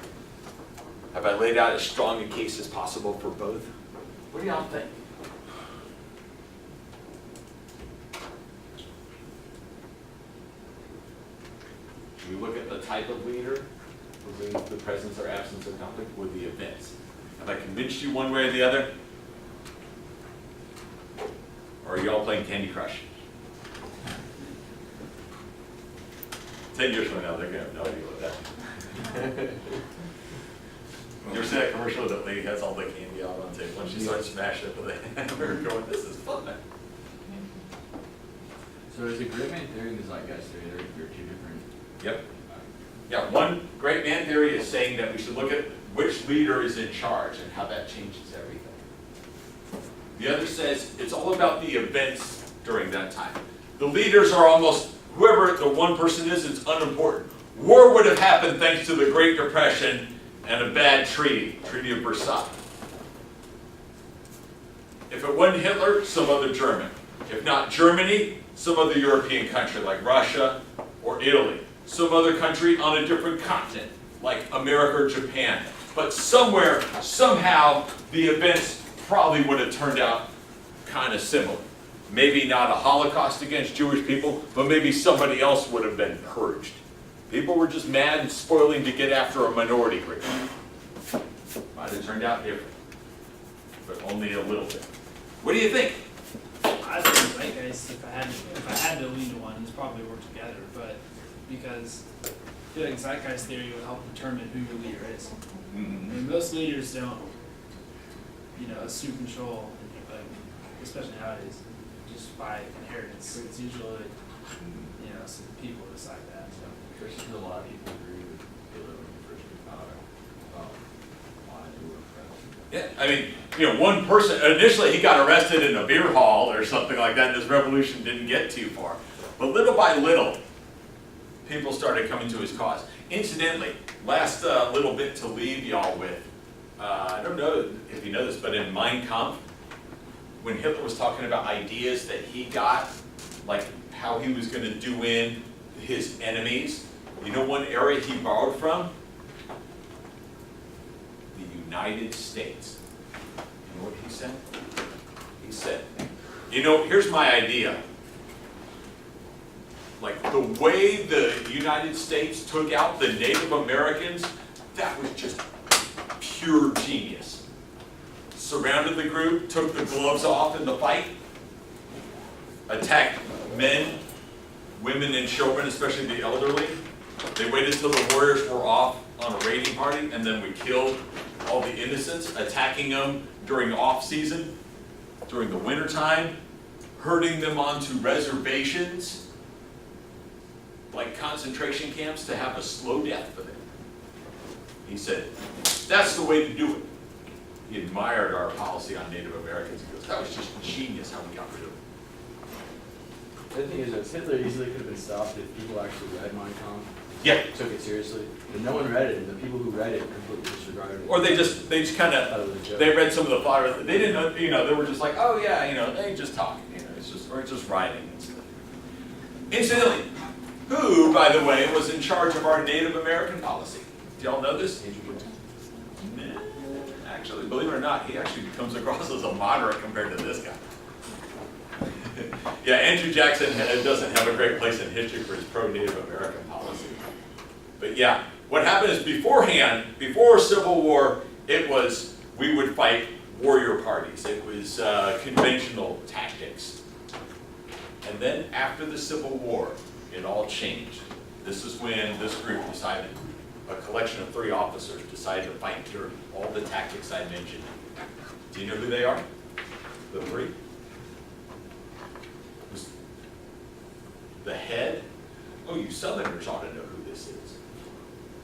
Speaker 1: Have I laid out as strong a case as possible for both? What do y'all think? Should we look at the type of leader, the presence or absence of conflict, or the events? Have I convinced you one way or the other? Or are y'all playing Candy Crush? 10 years from now, they're going to have no idea what that is. You ever see that commercial that lady has all the candy out on the table and she starts smashing it with a hammer and going, this is fun.
Speaker 2: So is the great man theory and the zeitgeist theory, they're two different?
Speaker 1: Yep. Yeah, one great man theory is saying that we should look at which leader is in charge and how that changes everything. The other says it's all about the events during that time. The leaders are almost, whoever the one person is, it's unimportant. War would have happened thanks to the Great Depression and a bad treaty, Treaty of Versailles. If it wasn't Hitler, some other German. If not Germany, some other European country like Russia or Italy. Some other country on a different continent like America or Japan. But somewhere, somehow, the events probably would have turned out kind of similar. Maybe not a Holocaust against Jewish people, but maybe somebody else would have been purged People were just mad and spoiling to get after a minority group. Might have turned out different, but only a little bit. What do you think?
Speaker 5: I think zeitgeist, if I had to lean to one, it's probably work together, but because I feel like zeitgeist theory would help determine who your leader is. I mean, most leaders don't, assume control, like, especially nowadays, just by inheritance. It's usually, some people decide that, so.
Speaker 2: Christians, a lot of people agree with Hitler when he first took power. Why do it for
Speaker 1: Yeah, I mean, one person, initially he got arrested in a beer hall or something like that, and this revolution didn't get too far. But little by little, people started coming to his cause. Incidentally, last little bit to leave y'all with, I don't know if you know this, but in Mein Kampf, when Hitler was talking about ideas that he got, like how he was going to do in his enemies, you know one area he borrowed from? The United States. You know what he said? He said, here's my idea. Like the way the United States took out the Native Americans, that was just pure genius. Surrounded the group, took the gloves off in the fight, attacked men, women, and children, especially the elderly. They waited till the warriors were off on a raiding party, and then we killed all the innocents, attacking them during off-season, during the wintertime, herding them onto reservations, like concentration camps, to have a slow death for them. He said, that's the way to do it. He admired our policy on Native Americans. He goes, that was just genius how we got rid of them.
Speaker 2: The thing is that Hitler easily could have been stopped if people actually read Mein Kampf.
Speaker 1: Yeah.
Speaker 2: Took it seriously. But no one read it, and the people who read it completely disregarded it.
Speaker 1: Or they just kind
Speaker 2: Thought
Speaker 1: of,
Speaker 2: it was a joke.
Speaker 1: they read some of the flyers. They didn't know, they were just like, oh yeah, they just talking, it's just writing and stuff. Incidentally, who, by the way, was in charge of our Native American policy? Do y'all know this? Nah, actually, believe it or not, he actually comes across as a moderate compared to this guy. Yeah, Andrew Jackson doesn't have a great place in history for his pro-Native American policy. But yeah, what happened is beforehand, before Civil War, it was, we would fight warrior parties. It was conventional tactics. And then after the Civil War, it all changed. This is when this group decided, a collection of 3 officers decided to fight through all the tactics I mentioned. Do you know who they are? The 3? The head? Oh, you Southerners ought to know who this is.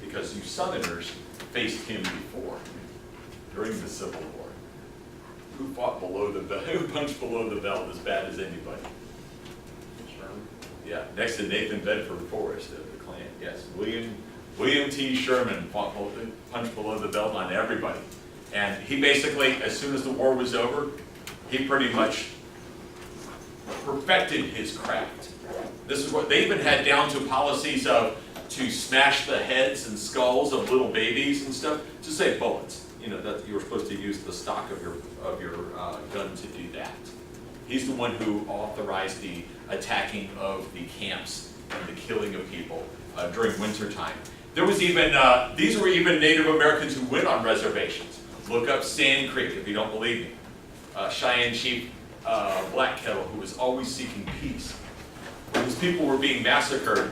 Speaker 1: Because you Southerners faced him before, during the Civil War. Who fought below the belt? Who punched below the belt as bad as anybody? Yeah, next to Nathan Bedford Forrest of the Klan. Yes, William T. Sherman punched below the belt on everybody. And he basically, as soon as the war was over, he pretty much perfected his craft. This is what they even had down to policies of to smash the heads and skulls of little babies and stuff to save bullets. That you were supposed to use the stock of your gun to do that. He's the one who authorized the attacking of the camps and the killing of people during wintertime. There was even, these were even Native Americans who went on reservations. Look up Sand Creek if you don't believe me. Cheyenne Chief Black Kettle, who was always seeking peace. When these people were being massacred,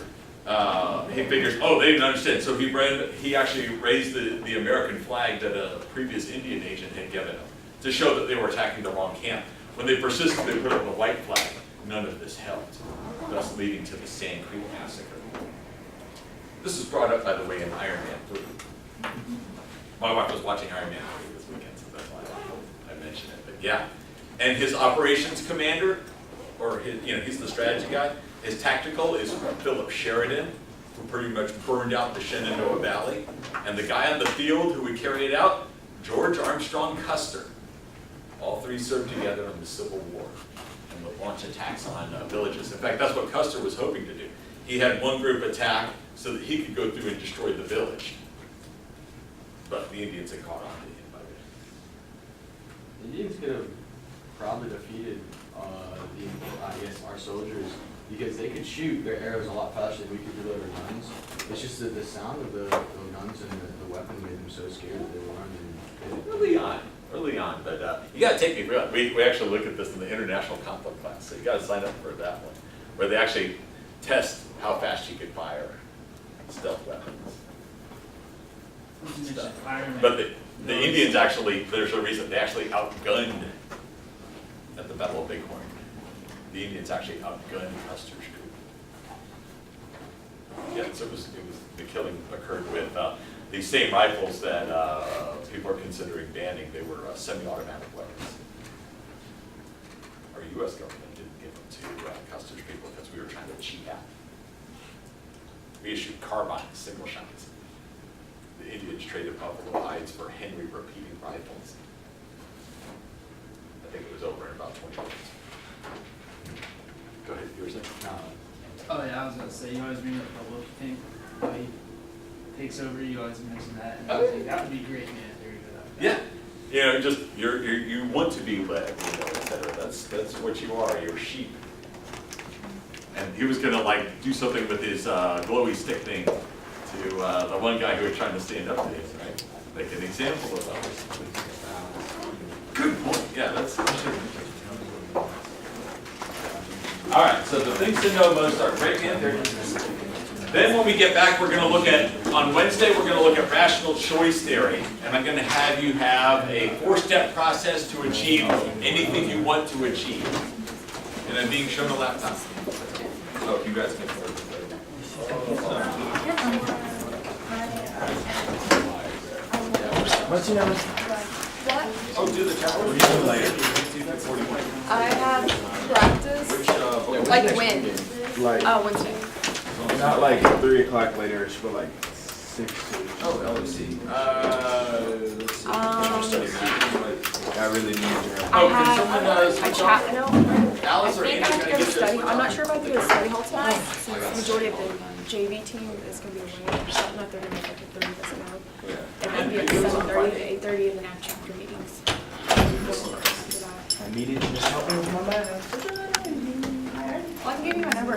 Speaker 1: he figures, they didn't understand. So he actually raised the American flag that a previous Indian agent had given him to show that they were attacking the wrong camp. When they persisted, they put up a white flag. None of this helped, thus leading to the Sand Creek Massacre. This was brought up, by the way, in Iron Man 3. My wife was watching Iron Man 3 this weekend, so that's why I mentioned it. But yeah, and his operations commander, or he's the strategy guy. His tactical is Philip Sheridan, who pretty much burned out the Shenandoah Valley. And the guy on the field who would carry it out, George Armstrong Custer. All 3 served together in the Civil War and would launch attacks on villages. In fact, that's what Custer was hoping to do. He had one group attack so that he could go through and destroy the village. But the Indians had caught on to him by then.
Speaker 2: The Indians could have probably defeated our soldiers because they could shoot their arrows a lot faster than we could deliver guns. It's just that the sound of the guns and the weapon made them so scared that they were running.
Speaker 1: Early on, but you gotta take me real. We actually look at this in the international conflict class, so you gotta sign up for that one, where they actually test how fast you could fire stealth weapons. But the Indians actually, there's a reason, they actually outgunned at the Battle of Bighorn. The Indians actually outgunned Custer's group. Yeah, so the killing occurred with these same rifles that people are considering banning. They were semi-automatic weapons. Our U.S. government didn't give them to Custer's people because we were trying to cheat out. We issued carbines, single shots. The Indians traded buffalo hides for Henry repeating rifles. I think it was over in about 20 minutes. Go ahead, you were saying?
Speaker 5: Oh yeah, I was gonna say, you always bring up the Loki thing, how he takes over, you always mention that, and I was like, that would be great, man, there you go.
Speaker 1: Yeah. You know, just you want to be led, you know, et cetera. That's what you are. You're sheep. And he was gonna like do something with his glowy stick thing to the one guy who was trying to stand up to him, right? Like an example of others. Good point. Yeah, that's. All right. So the things to know most are Great Panther. Then when we get back, we're going to look at, on Wednesday, we're going to look at rational choice theory. And I'm going to have you have a 4-step process to achieve anything you want to achieve. And I'm being shown a laptop. So if you guys can.
Speaker 3: What's your name?
Speaker 4: What?
Speaker 1: Oh, do the challenge.
Speaker 3: What are you doing later?
Speaker 4: I have practice, like when?
Speaker 3: Like,
Speaker 4: Wednesday.
Speaker 3: not like 3 o'clock later, but like 6.
Speaker 1: Oh, LEC. Let's see.
Speaker 3: I really need your
Speaker 1: Oh, can someone,
Speaker 7: I
Speaker 1: Alice or
Speaker 7: think
Speaker 1: Andy,
Speaker 7: I have to
Speaker 1: can I
Speaker 7: go to
Speaker 1: get
Speaker 7: study.
Speaker 1: this?
Speaker 7: I'm not sure if I have to go to study hall tonight, since the majority of the JV team is going to be away. I don't know if they're going to make it the 3 doesn't know. It might be at 7:30 to 8:30, and then I have chapter meetings.
Speaker 3: I needed you to help me with my math.
Speaker 7: Well, I can give you my number.